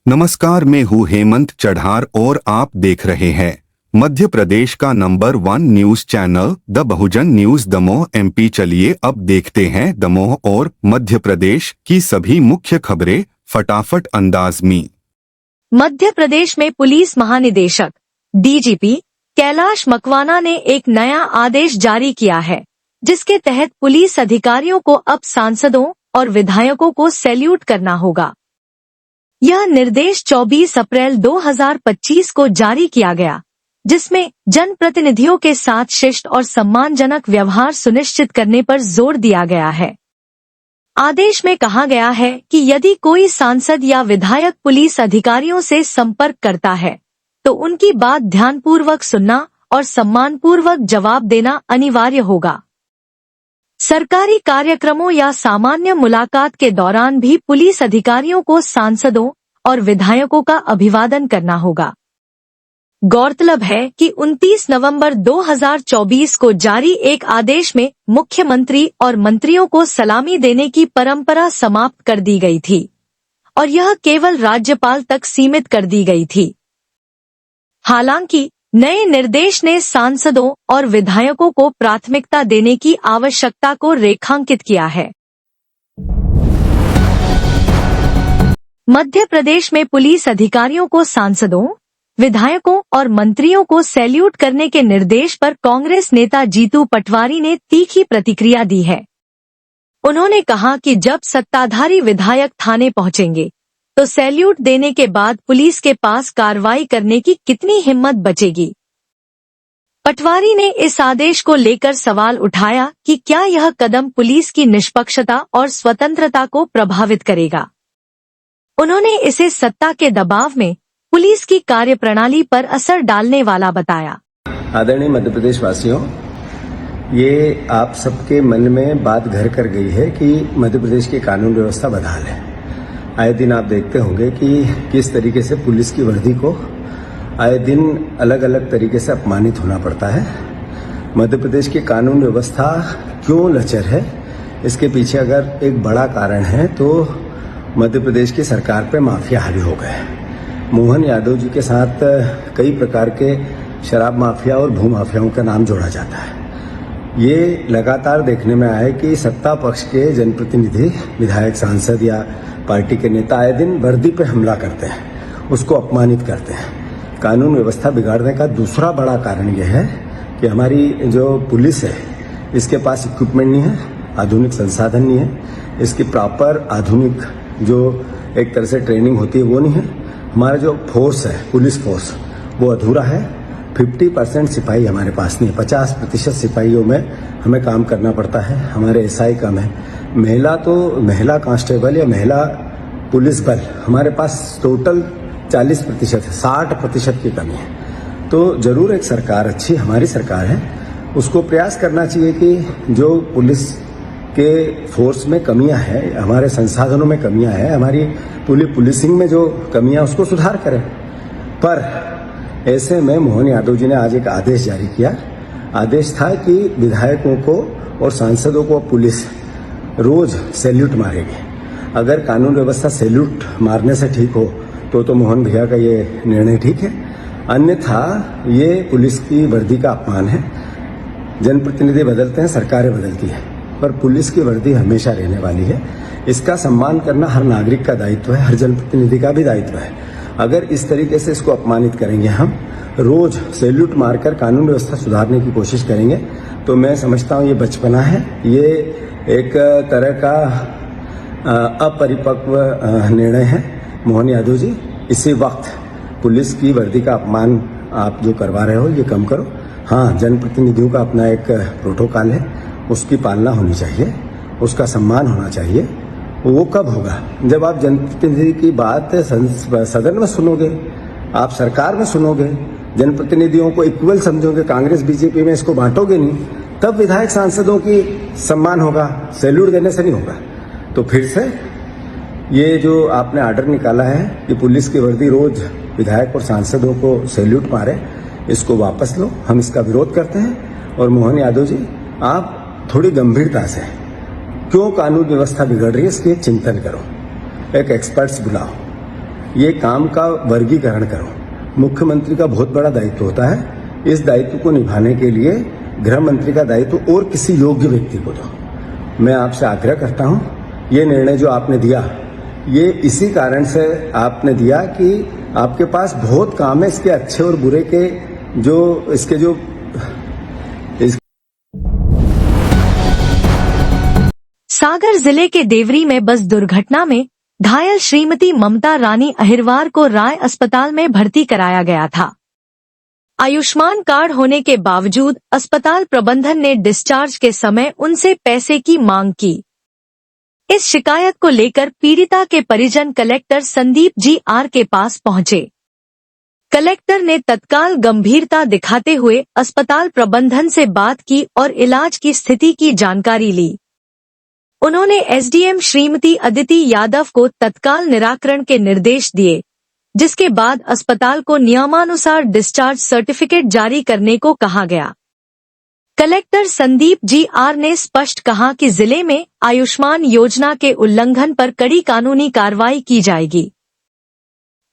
नमस्कार, मैं हूँ हेमंत चढ़ार और आप देख रहे हैं मध्य प्रदेश का number 1 news channel the Bahujan news Damoh MP। चलिए अब देखते हैं दमोह और मध्य प्रदेश की सभी मुख्य खबरें फटाफट अंदाज में। मध्य प्रदेश में पुलिस महानिदेशक DGP कैलाश मकवाना ने एक नया आदेश जारी किया है, जिसके तहत पुलिस अधिकारियों को अब सांसदों और विधायकों को सैल्यूट करना होगा। यह निर्देश 24 अप्रैल 2025 को जारी किया गया, जिसमें जनप्रतिनिधियों के साथ शिष्ट और सम्मानजनक व्यवहार सुनिश्चित करने पर जोर दिया गया है। आदेश में कहा गया है कि यदि कोई सांसद या विधायक पुलिस अधिकारियों से संपर्क करता है, तो उनकी बात ध्यानपूर्वक सुनना और सम्मानपूर्वक जवाब देना अनिवार्य होगा। सरकारी कार्यक्रमों या सामान्य मुलाकात के दौरान भी पुलिस अधिकारियों को सांसदों और विधायकों का अभिवादन करना होगा। गौरतलब है कि 29 नवंबर 2024 को जारी एक आदेश में मुख्यमंत्री और मंत्रियों को सलामी देने की परंपरा समाप्त कर दी गई थी और यह केवल राज्यपाल तक सीमित कर दी गई थी। हालांकि नए निर्देश ने सांसदों और विधायकों को प्राथमिकता देने की आवश्यकता को रेखांकित किया है। मध्य प्रदेश में पुलिस अधिकारियों को सांसदों, विधायकों और मंत्रियों को सैल्यूट करने के निर्देश पर कांग्रेस नेता जीतू पटवारी ने तीखी प्रतिक्रिया दी है। उन्होंने कहा कि जब सत्ताधारी विधायक थाने पहुंचेंगे, तो सैल्यूट देने के बाद पुलिस के पास कार्रवाई करने की कितनी हिम्मत बचेगी। पटवारी ने इस आदेश को लेकर सवाल उठाया कि क्या यह कदम पुलिस की निष्पक्षता और स्वतंत्रता को प्रभावित करेगा। उन्होंने इसे सत्ता के दबाव में पुलिस की कार्यप्रणाली पर असर डालने वाला बताया। आदरणीय मध्य प्रदेश वासियों, ये आप सबके मन में बात घर कर गई है कि मध्य प्रदेश की कानून व्यवस्था बदहाल है। आए दिन आप देखते होंगे कि किस तरीके से पुलिस की वर्दी को आए दिन अलग अलग तरीके से अपमानित होना पड़ता है। मध्य प्रदेश की कानून व्यवस्था क्यों लचर है, इसके पीछे अगर एक बड़ा कारण है तो मध्य प्रदेश की सरकार पे माफिया हावी हो गए। मोहन यादव जी के साथ कई प्रकार के शराब माफिया और भू माफियाओं का नाम जोड़ा जाता है। ये लगातार देखने में आया है कि सत्ता पक्ष के जनप्रतिनिधि, विधायक, सांसद या पार्टी के नेता आए दिन वर्दी पे हमला करते हैं, उसको अपमानित करते हैं। कानून व्यवस्था बिगाड़ने का दूसरा बड़ा कारण यह है कि हमारी जो पुलिस है, इसके पास इक्विपमेंट नहीं है, आधुनिक संसाधन नहीं है, इसकी प्रॉपर आधुनिक जो एक तरह से ट्रेनिंग होती है वो नहीं है। हमारा जो फोर्स है, पुलिस फोर्स, वो अधूरा है। 50% सिपाही हमारे पास नहीं है। 50% सिपाहियों में हमें काम करना पड़ता है। हमारे SI कम है। महिला कांस्टेबल या महिला पुलिस बल हमारे पास टोटल 40% है, 60% की कमी है। तो जरूर एक सरकार अच्छी, हमारी सरकार है, उसको प्रयास करना चाहिए कि जो पुलिस के फोर्स में कमियां हैं, हमारे संसाधनों में कमियां हैं, हमारी पुलिसिंग में जो कमियां, उसको सुधार करें। पर ऐसे में मोहन यादव जी ने आज एक आदेश जारी किया। आदेश था कि विधायकों को और सांसदों को पुलिस रोज सैल्यूट मारेगी। अगर कानून व्यवस्था सैल्यूट मारने से ठीक हो तो मोहन भैया का ये निर्णय ठीक है, अन्यथा ये पुलिस की वर्दी का अपमान है। जनप्रतिनिधि बदलते हैं, सरकारें बदलती हैं, पर पुलिस की वर्दी हमेशा रहने वाली है। इसका सम्मान करना हर नागरिक का दायित्व है, हर जनप्रतिनिधि का भी दायित्व है। अगर इस तरीके से इसको अपमानित करेंगे, हम रोज सैल्यूट मारकर कानून व्यवस्था सुधारने की कोशिश करेंगे, तो मैं समझता हूँ ये बचपना है, ये एक तरह का अपरिपक्व निर्णय है। मोहन यादव जी, इसी वक्त पुलिस की वर्दी का अपमान आप जो करवा रहे हो, ये कम करो। हाँ, जनप्रतिनिधियों का अपना एक प्रोटोकॉल है, उसकी पालना होनी चाहिए, उसका सम्मान होना चाहिए। वो कब होगा? जब आप जनप्रतिनिधि की बात सदन में सुनोगे, आप सरकार में सुनोगे, जनप्रतिनिधियों को इक्वल समझोगे, कांग्रेस बीजेपी में इसको बांटोगे नहीं, तब विधायक सांसदों की सम्मान होगा, सैल्यूट देने से नहीं होगा। तो फिर से ये जो आपने आर्डर निकाला है कि पुलिस की वर्दी रोज विधायक और सांसदों को सैल्यूट मारे, इसको वापस लो। हम इसका विरोध करते हैं। और मोहन यादव जी, आप थोड़ी गंभीरता से क्यों कानून व्यवस्था बिगड़ रही है, इसकी चिंतन करो, एक एक्सपर्ट्स बुलाओ, ये काम का वर्गीकरण करो। मुख्यमंत्री का बहुत बड़ा दायित्व होता है, इस दायित्व को निभाने के लिए गृह मंत्री का दायित्व और किसी योग्य व्यक्ति को दो। मैं आपसे आग्रह करता हूं, ये निर्णय जो आपने दिया, ये इसी कारण से आपने दिया कि आपके पास बहुत काम है, इसके अच्छे और बुरे के सागर जिले के देवरी में बस दुर्घटना में घायल श्रीमती ममता रानी अहिरवार को राय अस्पताल में भर्ती कराया गया था। आयुष्मान कार्ड होने के बावजूद अस्पताल प्रबंधन ने डिस्चार्ज के समय उनसे पैसे की मांग की। इस शिकायत को लेकर पीड़िता के परिजन कलेक्टर संदीप जी आर के पास पहुंचे। कलेक्टर ने तत्काल गंभीरता दिखाते हुए अस्पताल प्रबंधन से बात की और इलाज की स्थिति की जानकारी ली। उन्होंने एसडीएम श्रीमती अदिति यादव को तत्काल निराकरण के निर्देश दिए, जिसके बाद अस्पताल को नियमानुसार डिस्चार्ज सर्टिफिकेट जारी करने को कहा गया। कलेक्टर संदीप जी आर ने स्पष्ट कहा कि जिले में आयुष्मान योजना के उल्लंघन पर कड़ी कानूनी कार्रवाई की जाएगी।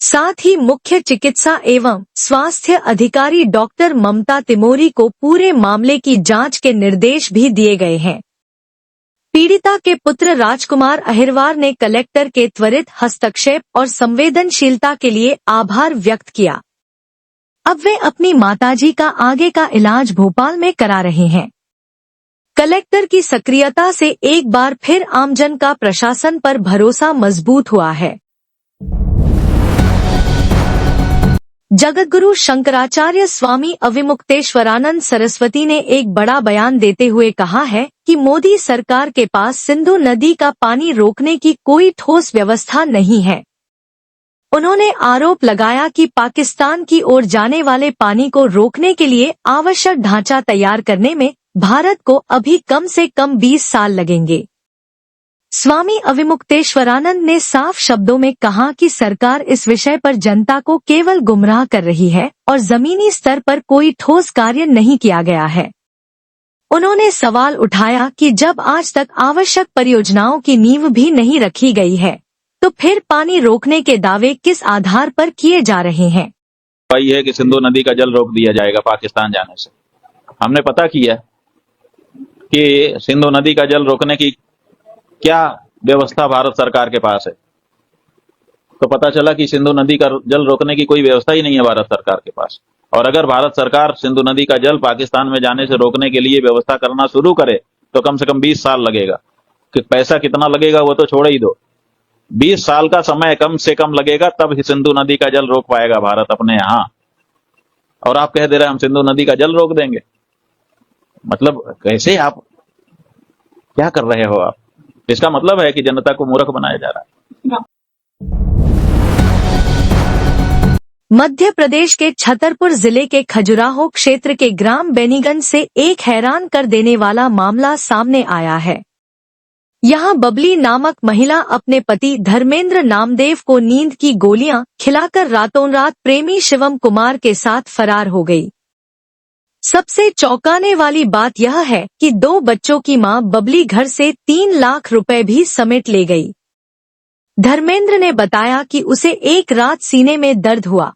साथ ही मुख्य चिकित्सा एवं स्वास्थ्य अधिकारी डॉक्टर ममता तिमोरी को पूरे मामले की जांच के निर्देश भी दिए गए हैं। पीड़िता के पुत्र राजकुमार अहिरवार ने कलेक्टर के त्वरित हस्तक्षेप और संवेदनशीलता के लिए आभार व्यक्त किया। अब वे अपनी माताजी का आगे का इलाज भोपाल में करा रहे हैं। कलेक्टर की सक्रियता से एक बार फिर आमजन का प्रशासन पर भरोसा मजबूत हुआ है। जगतगुरु शंकराचार्य स्वामी अविमुक्तेश्वरानंद सरस्वती ने एक बड़ा बयान देते हुए कहा है कि मोदी सरकार के पास सिंधु नदी का पानी रोकने की कोई ठोस व्यवस्था नहीं है। उन्होंने आरोप लगाया कि पाकिस्तान की ओर जाने वाले पानी को रोकने के लिए आवश्यक ढांचा तैयार करने में भारत को अभी कम से कम 20 साल लगेंगे। स्वामी अविमुक्तेश्वरानंद ने साफ शब्दों में कहा कि सरकार इस विषय पर जनता को केवल गुमराह कर रही है और जमीनी स्तर पर कोई ठोस कार्य नहीं किया गया है। उन्होंने सवाल उठाया कि जब आज तक आवश्यक परियोजनाओं की नींव भी नहीं रखी गई है, तो फिर पानी रोकने के दावे किस आधार पर किए जा रहे हैं। वही है कि सिंधु नदी का जल रोक दिया जाएगा पाकिस्तान जाने से। हमने पता किया कि सिंधु नदी का जल रोकने की क्या व्यवस्था भारत सरकार के पास है, तो पता चला कि सिंधु नदी का जल रोकने की कोई व्यवस्था ही नहीं है भारत सरकार के पास। और अगर भारत सरकार सिंधु नदी का जल पाकिस्तान में जाने से रोकने के लिए व्यवस्था करना शुरू करे तो कम से कम 20 साल लगेगा। कि पैसा कितना लगेगा वो तो छोड़ ही दो, 20 साल का समय कम से कम लगेगा, तब ही सिंधु नदी का जल रोक पाएगा भारत अपने यहाँ। और आप कह दे रहे हैं हम सिंधु नदी का जल रोक देंगे, मतलब कैसे? आप क्या कर रहे हो आप? इसका मतलब है कि जनता को मूर्ख बनाया जा रहा है। मध्य प्रदेश के छतरपुर जिले के खजुराहो क्षेत्र के ग्राम बेनीगंज से एक हैरान कर देने वाला मामला सामने आया है। यहाँ बबली नामक महिला अपने पति धर्मेंद्र नामदेव को नींद की गोलियां खिलाकर रातों रात प्रेमी शिवम कुमार के साथ फरार हो गई। सबसे चौंकाने वाली बात यह है कि 2 बच्चों की मां बबली घर से 3 लाख रुपए भी समेट ले गई। धर्मेंद्र ने बताया कि उसे एक रात सीने में दर्द हुआ,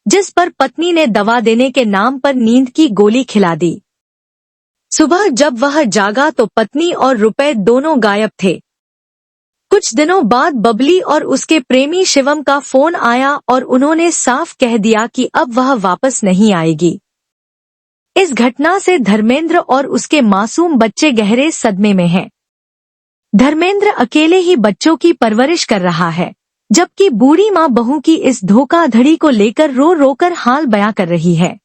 जिस पर पत्नी ने दवा देने के नाम पर नींद की गोली खिला दी। सुबह जब वह जागा तो पत्नी और रुपए दोनों गायब थे। कुछ दिनों बाद बबली और उसके प्रेमी शिवम का फोन आया और उन्होंने साफ कह दिया कि अब वह वापस नहीं आएगी। इस घटना से धर्मेंद्र और उसके मासूम बच्चे गहरे सदमे में हैं। धर्मेंद्र अकेले ही बच्चों की परवरिश कर रहा है, जबकि बूढ़ी मां बहू की इस धोखाधड़ी को लेकर रो रो कर हाल बयां कर रही है।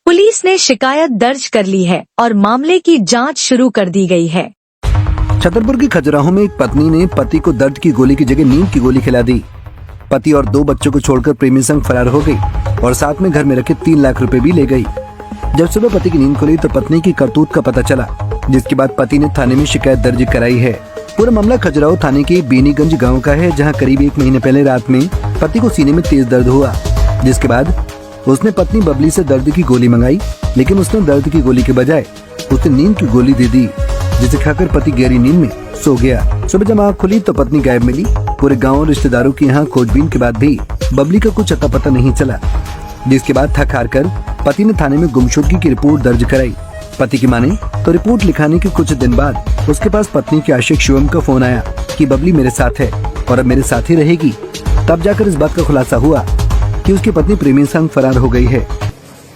पुलिस ने शिकायत दर्ज कर ली है और मामले की जांच शुरू कर दी गई है। छतरपुर की खजुराहो में एक पत्नी ने पति को दर्द की गोली की जगह नींद की गोली खिला दी। पति और 2 बच्चों को छोड़कर प्रेमी संग फरार हो गई और साथ में घर में रखे 3 लाख रुपए भी ले गई। जब सुबह पति की नींद खुली तो पत्नी की करतूत का पता चला, जिसके बाद पति ने थाने में शिकायत दर्ज कराई है। पूरा मामला खजुराहो थाने के बेनीगंज गांव का है, जहां करीब 1 महीने पहले रात में पति को सीने में तेज दर्द हुआ, जिसके बाद उसने पत्नी बबली से दर्द की गोली मंगाई, लेकिन उसने दर्द की गोली के बजाय उसने नींद की गोली दे दी, जिसे खाकर पति गहरी नींद में सो गया। सुबह जब आँख खुली तो पत्नी गायब मिली। पूरे गांव और रिश्तेदारों के यहाँ खोजबीन के बाद भी बबली का कुछ अता पता नहीं चला, जिसके बाद थक हार कर पति ने थाने में गुमशुदगी की रिपोर्ट दर्ज कराई। पति की माने तो रिपोर्ट लिखाने के कुछ दिन बाद उसके पास पत्नी के आशिक शिवम का फोन आया कि बबली मेरे साथ है और अब मेरे साथ ही रहेगी। तब जाकर इस बात का खुलासा हुआ कि उसकी पत्नी प्रेमी संग फरार हो गई है।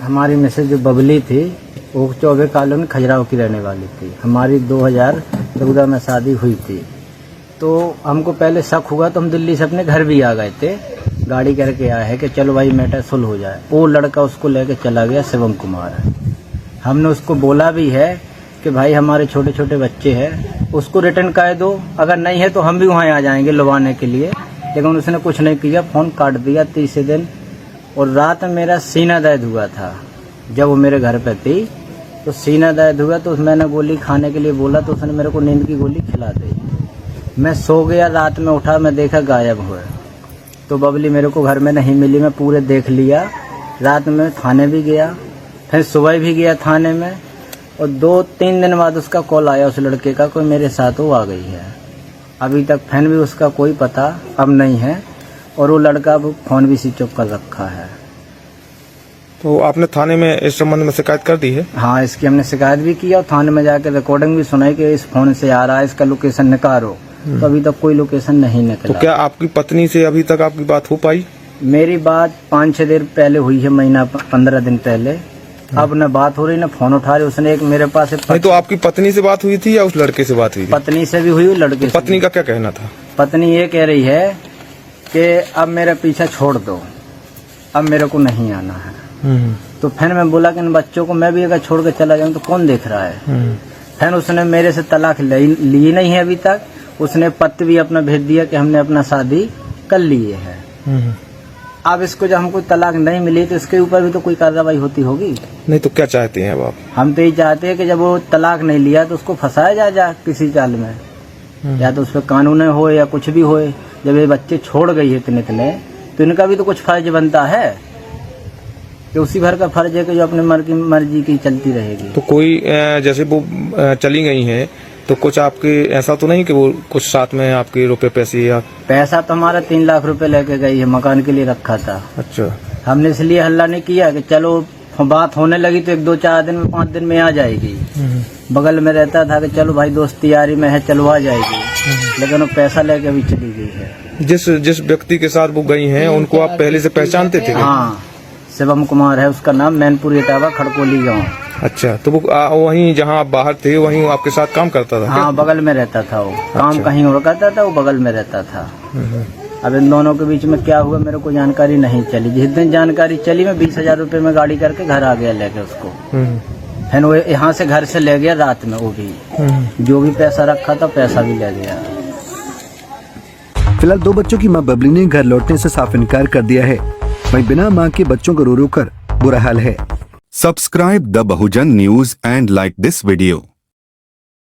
हमारी मिसेज जो बबली थी वो 24 कॉलोनी खजुराहो की रहने वाली थी। हमारी 2014 में शादी हुई थी। तो हमको पहले शक हुआ तो हम दिल्ली से अपने घर भी आ गए थे। गाड़ी करके आया है कि चलो भाई मैटर सुलह हो जाए। वो लड़का उसको लेके चला गया, शिवम कुमार। हमने उसको बोला भी है कि भाई हमारे छोटे छोटे बच्चे हैं, उसको रिटर्न कर दो, अगर नहीं है तो हम भी वहाँ आ जाएंगे लुभाने के लिए। लेकिन उसने कुछ नहीं किया, फ़ोन काट दिया तीसरे दिन। और रात में मेरा सीना दर्द हुआ था जब वो मेरे घर पे थी। तो सीना दर्द हुआ तो मैंने गोली खाने के लिए बोला तो उसने मेरे को नींद की गोली खिला दी। मैं सो गया, रात में उठा, मैं देखा गायब हुआ। तो बबली मेरे को घर में नहीं मिली। मैं पूरे देख लिया। रात में थाने भी गया, फिर सुबह भी गया थाने में। और 2-3 दिन बाद उसका कॉल आया उस लड़के का, कोई मेरे साथ वो आ गई है। अभी तक फिर भी उसका कोई पता अब नहीं है। और वो लड़का अब फोन भी स्विच ऑफ कर रखा है। तो आपने थाने में इस संबंध में शिकायत कर दी है? हाँ, इसकी हमने शिकायत भी की और थाने में जाकर रिकॉर्डिंग भी सुनाई कि इस फोन से आ रहा है, इसका लोकेशन निकालो। तो अभी तक कोई लोकेशन नहीं निकला। तो क्या आपकी पत्नी से अभी तक आपकी बात हो पाई? मेरी बात 5-6 दिन पहले हुई है, महीना 15 दिन पहले। अब न बात हो रही न फोन उठा रही। उसने एक मेरे पास नहीं, तो आपकी पत्नी से बात हुई थी या उस लड़के से बात हुई थी? पत्नी से भी हुई, लड़के से। पत्नी का क्या कहना था? पत्नी ये कह रही है कि अब मेरा पीछा छोड़ दो, अब मेरे को नहीं आना है। तो फिर मैं बोला कि इन बच्चों को मैं भी अगर छोड़ के चला जाऊं तो कौन देख रहा है। फिर उसने मेरे से तलाक ली नहीं है अभी तक। उसने पत्र भी अपना भेज दिया कि हमने अपना शादी कर लिए है। अब इसको जब हमको तलाक नहीं मिली तो इसके ऊपर भी तो कोई कार्रवाई होती होगी। नहीं तो क्या चाहते हैं अब आप? हम तो ये चाहते हैं कि जब वो तलाक नहीं लिया तो उसको फंसाया जा किसी चाल में, या तो उस पर कानून हो या कुछ भी हो। जब ये बच्चे छोड़ गई है इतने तो इनका भी तो कुछ फर्ज बनता है कि उसी भर का फर्ज है कि जो अपने मर्जी की चलती रहेगी। तो कोई जैसे वो चली गई हैं तो कुछ आपके ऐसा तो नहीं कि वो कुछ साथ में आपके रुपए पैसे या? पैसा तो हमारा 3 लाख रुपए लेके गई है, मकान के लिए रखा था। अच्छा। हमने इसलिए हल्ला नहीं किया कि चलो बात होने लगी तो 1-2-4 दिन में 5 दिन में आ जाएगी। बगल में रहता था कि चलो भाई दोस्ती यारी में है, चलो आ जाएगी। लेकिन वो पैसा लेके भी चली गई है। जिस व्यक्ति के साथ वो गई हैं उनको आप पहले से पहचानते थे? हाँ, शिवम कुमार है उसका नाम, मैनपुर इटावा, खड़कोली गाँव। अच्छा, तो वो वहीं जहाँ आप बाहर थे वहीं आपके साथ काम करता था? हाँ, बगल में रहता था वो। काम कहीं और करता था, वो बगल में रहता था। अब इन दोनों के बीच में क्या हुआ मेरे को जानकारी नहीं चली। जिस दिन जानकारी चली मैं 20,000 रुपए में गाड़ी करके घर आ गया लेके उसको। फिर वो यहाँ से घर से ले गया रात में, वो भी जो भी पैसा रखा था पैसा भी ले गया। फिलहाल 2 बच्चों की मां बबली ने घर लौटने से साफ इनकार कर दिया है। वहीं बिना मां के बच्चों को रो रो कर बुरा हाल है। Subscribe the Bahujan News and like this video.